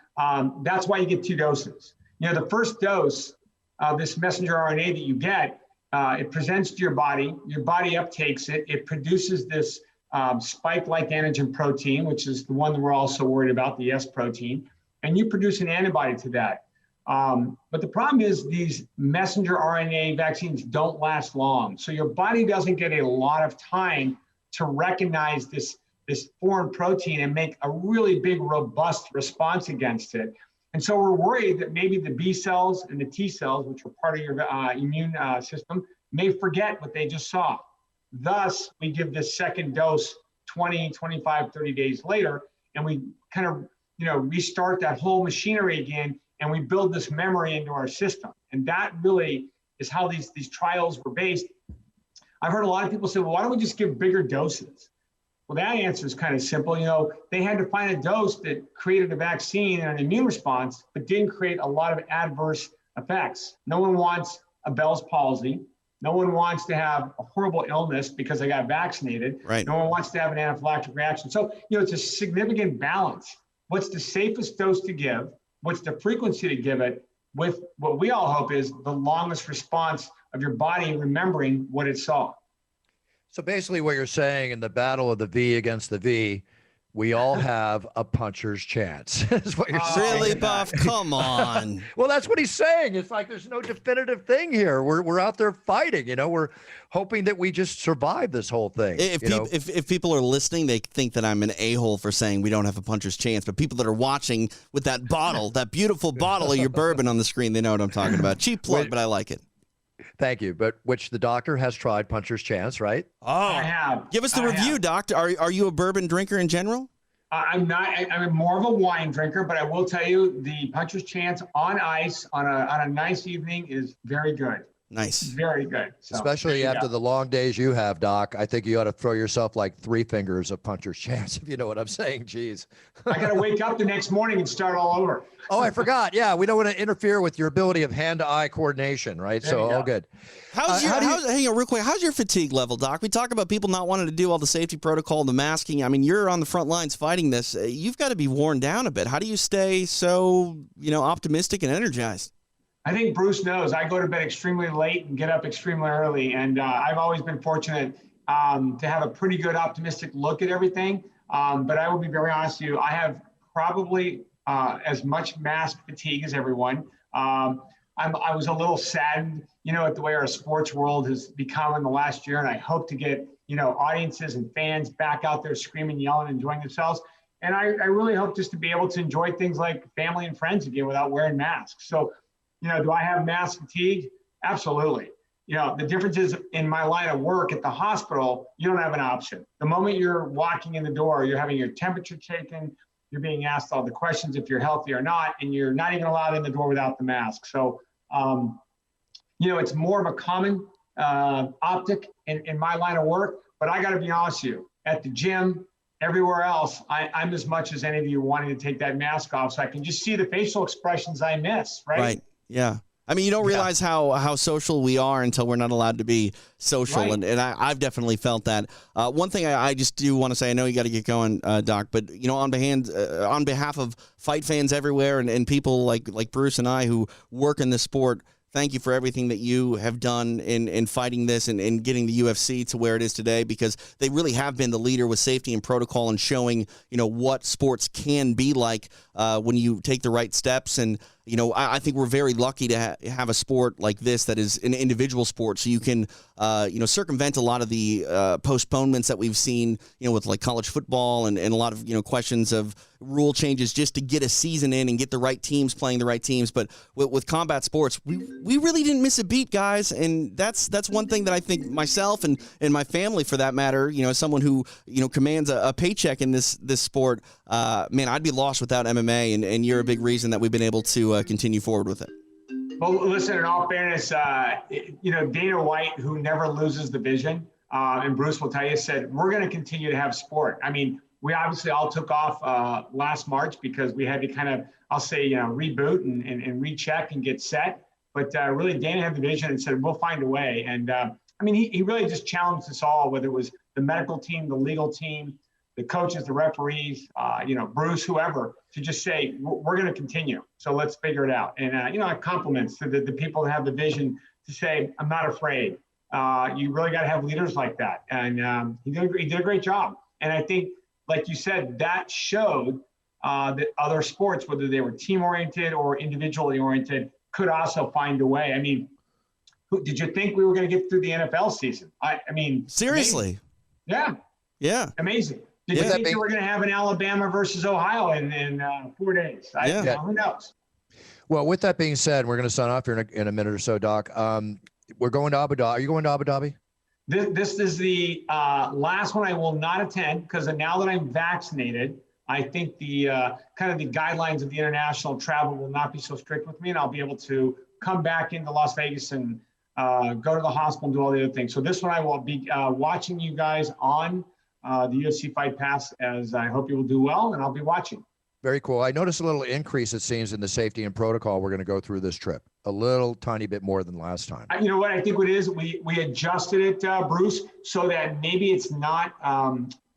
S5: that's why you get 2 doses. The first dose of this messenger RNA that you get, it presents to your body uptakes it, it produces this spike-like antigen protein, which is the one that we're also worried about, the S protein, and you produce an antibody to that. But the problem is these messenger RNA vaccines don't last long. So your body doesn't get a lot of time to recognize this foreign protein and make a really big, robust response against it. And so we're worried that maybe the B cells and the T cells, which are part of your immune system, may forget what they just saw. Thus, we give this second dose 20, 25, 30 days later, and we kind of restart that whole machinery again, and we build this memory into our system. And that really is how these trials were based. I've heard a lot of people say, well, why don't we just give bigger doses? Well, that answer is kind of simple. They had to find a dose that created a vaccine and an immune response, but didn't create a lot of adverse effects. No one wants a Bell's palsy. No one wants to have a horrible illness because they got vaccinated.
S4: Right.
S5: No one wants to have an anaphylactic reaction. So, it's a significant balance. What's the safest dose to give? What's the frequency to give it with what we all hope is the longest response of your body remembering what it saw?
S3: So basically what you're saying in the battle of the V against the V, we all have a puncher's chance, is what you're saying.
S4: Really, Buff? Come on.
S3: Well, that's what he's saying. It's like there's no definitive thing here. We're out there fighting. We're hoping that we just survive this whole thing.
S4: If people are listening, they think that I'm an a-hole for saying we don't have a puncher's chance. But people that are watching with that bottle, that beautiful bottle of your bourbon on the screen, they know what I'm talking about. Cheap plug, but I like it.
S3: Thank you. But which the doctor has tried puncher's chance, right?
S4: Oh,
S5: I have.
S4: Give us the review, doctor. Are you a bourbon drinker in general?
S5: I'm not. I'm more of a wine drinker, but I will tell you the puncher's chance on ice on a nice evening is very good.
S4: Nice.
S5: Very good. So,
S3: especially after the long days you have, Doc. I think you ought to throw yourself like 3 fingers of puncher's chance, if you know what I'm saying. Jeez.
S5: I got to wake up the next morning and start all over.
S3: Oh, I forgot. Yeah, we don't want to interfere with your ability of hand-to-eye coordination, right?
S5: There
S3: So
S5: you go.
S3: all good.
S4: Hang on real quick. How's your fatigue level, Doc? We talk about people not wanting to do all the safety protocol, the masking. I mean, you're on the front lines fighting this. You've got to be worn down a bit. How do you stay so, optimistic and energized?
S5: I think Bruce knows I go to bed extremely late and get up extremely early. And I've always been fortunate to have a pretty good optimistic look at everything. But I will be very honest with you, I have probably as much mask fatigue as everyone. I was a little saddened, at the way our sports world has become in the last year. And I hope to get, audiences and fans back out there screaming, yelling, enjoying themselves. And I really hope just to be able to enjoy things like family and friends again without wearing masks. So, do I have mask fatigue? Absolutely. The difference is in my line of work at the hospital, you don't have an option. The moment you're walking in the door, you're having your temperature taken, you're being asked all the questions if you're healthy or not, and you're not even allowed in the door without the mask. So, it's more of a common optic in my line of work, but I got to be honest with you, at the gym, everywhere else, I'm as much as any of you wanting to take that mask off so I can just see the facial expressions I miss, right?
S4: Right. Yeah. I mean, you don't realize how social we are until we're not allowed to be social.
S5: Right.
S4: And I've definitely felt that. One thing I just do want to say, I know you got to get going, Doc, but, on behalf of fight fans everywhere and people like Bruce and I who work in this sport, thank you for everything that you have done in fighting this and getting the UFC to where it is today, because they really have been the leader with safety and protocol and showing, what sports can be like when you take the right steps. And I think we're very lucky to have a sport like this that is an individual sport, so you can, circumvent a lot of the postponements that we've seen, with like college football and a lot of, questions of rule changes just to get a season in and get the right teams playing the right teams. But with combat sports, we really didn't miss a beat, guys. And that's one thing that I think myself and my family, for that matter, as someone who, commands a paycheck in this sport, man, I'd be lost without MMA. And you're a big reason that we've been able to continue forward with it.
S5: Well, listen, in all fairness, Dana White, who never loses the vision, and Bruce will tell you, said, we're going to continue to have sport. I mean, we obviously all took off last March because we had to kind of, I'll say, reboot and recheck and get set. But really, Dana had the vision and said, we'll find a way. And he really just challenged us all, whether it was the medical team, the legal team, the coaches, the referees, Bruce, whoever, to just say, we're going to continue. So let's figure it out. And, compliments to the people that have the vision to say, I'm not afraid. You really got to have leaders like that. And he did a great job. And I think, like you said, that showed that other sports, whether they were team-oriented or individually oriented, could also find a way. I mean, did you think we were going to get through the NFL season? I mean,
S4: seriously.
S5: Amazing. Yeah. Amazing. Did you think you were going to have an Alabama versus Ohio in 4 days? Who knows?
S3: Well, with that being said, we're going to sign off here in a minute or so, Doc. We're going to Abu Dhabi. Are you going to Abu Dhabi?
S5: This is the last one I will not attend, because now that I'm vaccinated, I think the kind of the guidelines of the international travel will not be so strict with me, and I'll be able to come back into Las Vegas and go to the hospital and do all the other things. So this one I will be watching you guys on the UFC Fight Pass, as I hope you will do well, and I'll be watching.
S3: Very cool. I noticed a little increase, it seems, in the safety and protocol we're going to go through this trip. A little tiny bit more than last time.
S5: You know what? I think what it is, we adjusted it, Bruce, so that maybe it's not,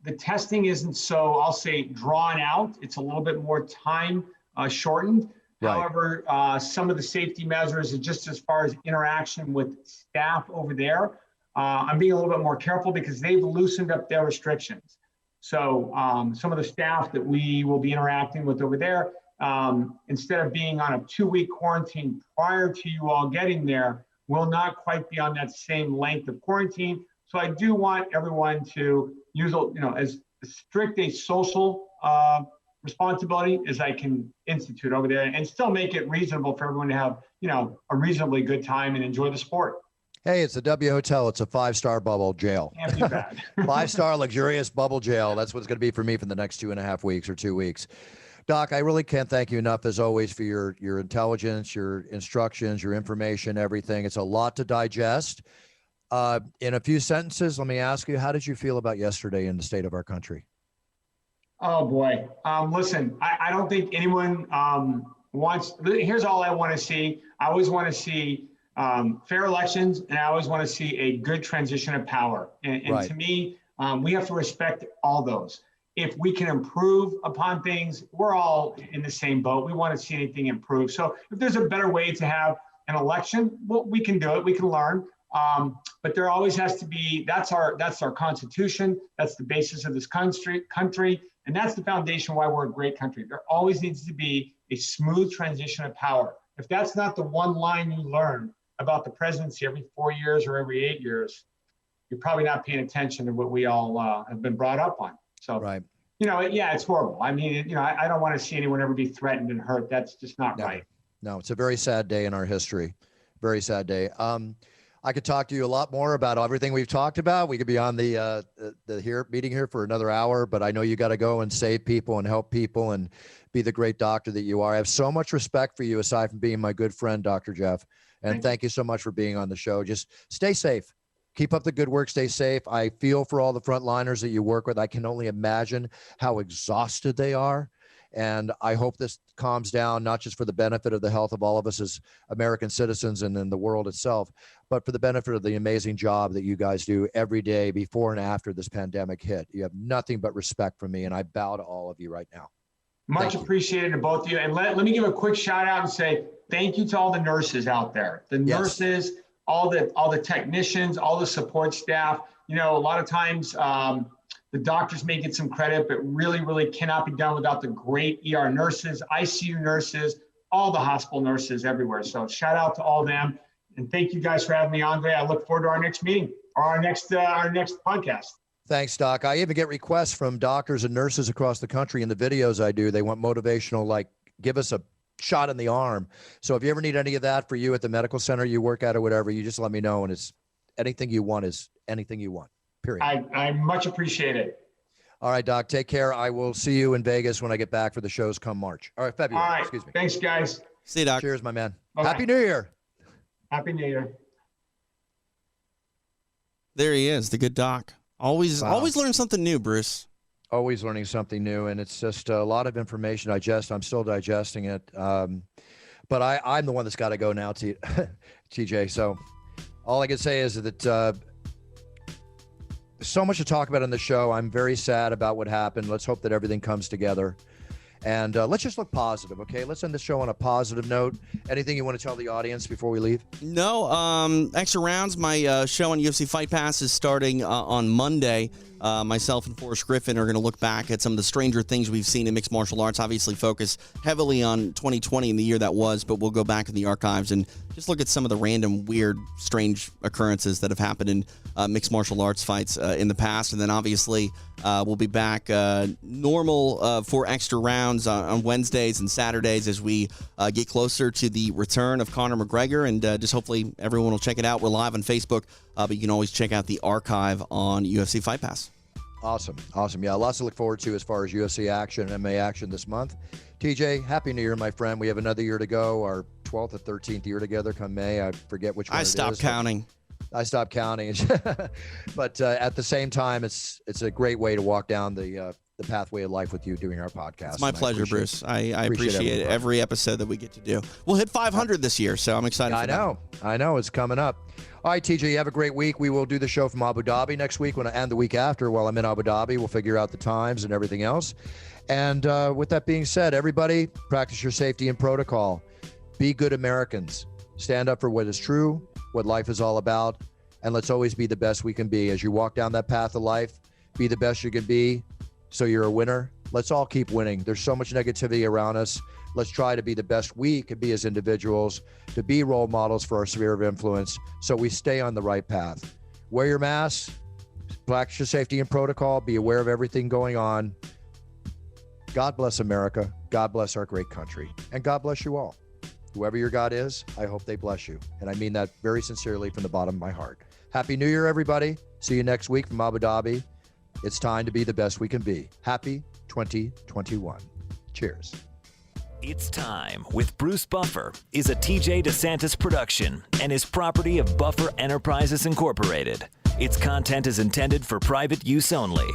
S5: the testing isn't so, I'll say, drawn out. It's a little bit more time shortened. Right. However, some of the safety measures, just as far as interaction with staff over there, I'm being a little bit more careful because they've loosened up their restrictions. So some of the staff that we will be interacting with over there, instead of being on a 2-week quarantine prior to you all getting there, will not quite be on that same length of quarantine. So I do want everyone to use, as strict a social responsibility as I can institute over there, and still make it reasonable for everyone to have, a reasonably good time and enjoy the sport.
S3: Hey, it's a W Hotel. It's a 5-star bubble jail.
S5: Can't be bad.
S3: 5-star luxurious bubble jail. That's what it's going to be for me for the next 2.5 weeks or 2 weeks. Doc, I really can't thank you enough, as always, for your intelligence, your instructions, your information, everything. It's a lot to digest. In a few sentences, let me ask you, how did you feel about yesterday in the state of our country?
S5: Oh, boy. Listen, I don't think anyone wants – here's all I want to see. I always want to see fair elections, and I always want to see a good transition of power. And right. To me, we have to respect all those. If we can improve upon things, we're all in the same boat. We want to see anything improve. So if there's a better way to have an election, well, we can do it. We can learn. But there always has to be, that's our Constitution. That's the basis of this country. And that's the foundation why we're a great country. There always needs to be a smooth transition of power. If that's not the one line you learn about the presidency every 4 years or every 8 years, you're probably not paying attention to what we all have been brought up on. So, right. It's horrible. I mean, I don't want to see anyone ever be threatened and hurt. That's just not right.
S3: No, it's a very sad day in our history. Very sad day. I could talk to you a lot more about everything we've talked about. We could be on the meeting here for another hour, but I know you got to go and save people and help people and be the great doctor that you are. I have so much respect for you, aside from being my good friend, Dr. Jeff. And thank you so much for being on the show. Just stay safe. Keep up the good work. Stay safe. I feel for all the frontliners that you work with. I can only imagine how exhausted they are. And I hope this calms down, not just for the benefit of the health of all of us as American citizens and in the world itself, but for the benefit of the amazing job that you guys do every day before and after this pandemic hit. You have nothing but respect from me, and I bow to all of you right now.
S5: Much appreciated to both of you. And let me give a quick shout out and say thank you to all the nurses out there. The nurses, all the technicians, all the support staff. A lot of times the doctors may get some credit, but really, really cannot be done without the great ER nurses, ICU nurses, all the hospital nurses everywhere. So shout out to all of them. And thank you guys for having me on today. I look forward to our next meeting or our next podcast.
S3: Thanks, Doc. I even get requests from doctors and nurses across the country in the videos I do. They want motivational, like, give us a shot in the arm. So if you ever need any of that for you at the medical center you work at or whatever, you just let me know. And it's anything you want is anything you want, period.
S5: I much appreciate it.
S3: All right, Doc, take care. I will see you in Vegas when I get back for the shows come March. All right, February,
S5: All right.
S3: excuse me.
S5: Thanks, guys.
S4: See you, Doc.
S3: Cheers, my man.
S5: Bye-bye.
S3: Happy New Year.
S5: Happy New Year.
S4: There he is, the good Doc. Always learn something new, Bruce.
S3: Always learning something new, and it's just a lot of information to digest. I'm still digesting it. But I'm the one that's got to go now, TJ. So all I can say is that so much to talk about on the show. I'm very sad about what happened. Let's hope that everything comes together. And let's just look positive, okay? Let's end the show on a positive note. Anything you want to tell the audience before we leave?
S4: No, Extra Rounds, my show on UFC Fight Pass is starting on Monday. Myself and Forrest Griffin are going to look back at some of the stranger things we've seen in mixed martial arts, obviously focus heavily on 2020 and the year that was, but we'll go back in the archives and just look at some of the random, weird, strange occurrences that have happened in mixed martial arts fights in the past. And then obviously we'll be back normal for Extra Rounds on Wednesdays and Saturdays as we get closer to the return of Conor McGregor, and just hopefully everyone will check it out. We're live on Facebook, but you can always check out the archive on UFC Fight Pass.
S3: Awesome. Yeah, lots to look forward to as far as UFC action and MMA action this month. TJ, Happy New Year, my friend. We have another year to go, our 12th or 13th year together come May. I forget which one it is.
S4: I stopped counting.
S3: But at the same time, it's a great way to walk down the pathway of life with you doing our podcast.
S4: It's my pleasure, Bruce. I appreciate every episode that we get to do. We'll hit 500 this year, so I'm excited for that.
S3: I know. It's coming up. All right, TJ, you have a great week. We will do the show from Abu Dhabi next week and the week after while I'm in Abu Dhabi. We'll figure out the times and everything else. And with that being said, everybody, practice your safety and protocol. Be good Americans. Stand up for what is true, what life is all about, and let's always be the best we can be. As you walk down that path of life, be the best you can be so you're a winner. Let's all keep winning. There's so much negativity around us. Let's try to be the best we can be as individuals, to be role models for our sphere of influence so we stay on the right path. Wear your mask, practice your safety and protocol, be aware of everything going on. God bless America. God bless our great country. And God bless you all. Whoever your God is, I hope they bless you. And I mean that very sincerely from the bottom of my heart. Happy New Year, everybody. See you next week from Abu Dhabi. It's time to be the best we can be. Happy 2021. Cheers.
S2: It's Time with Bruce Buffer is a TJ DeSantis production and is property of Buffer Enterprises Incorporated. Its content is intended for private use only.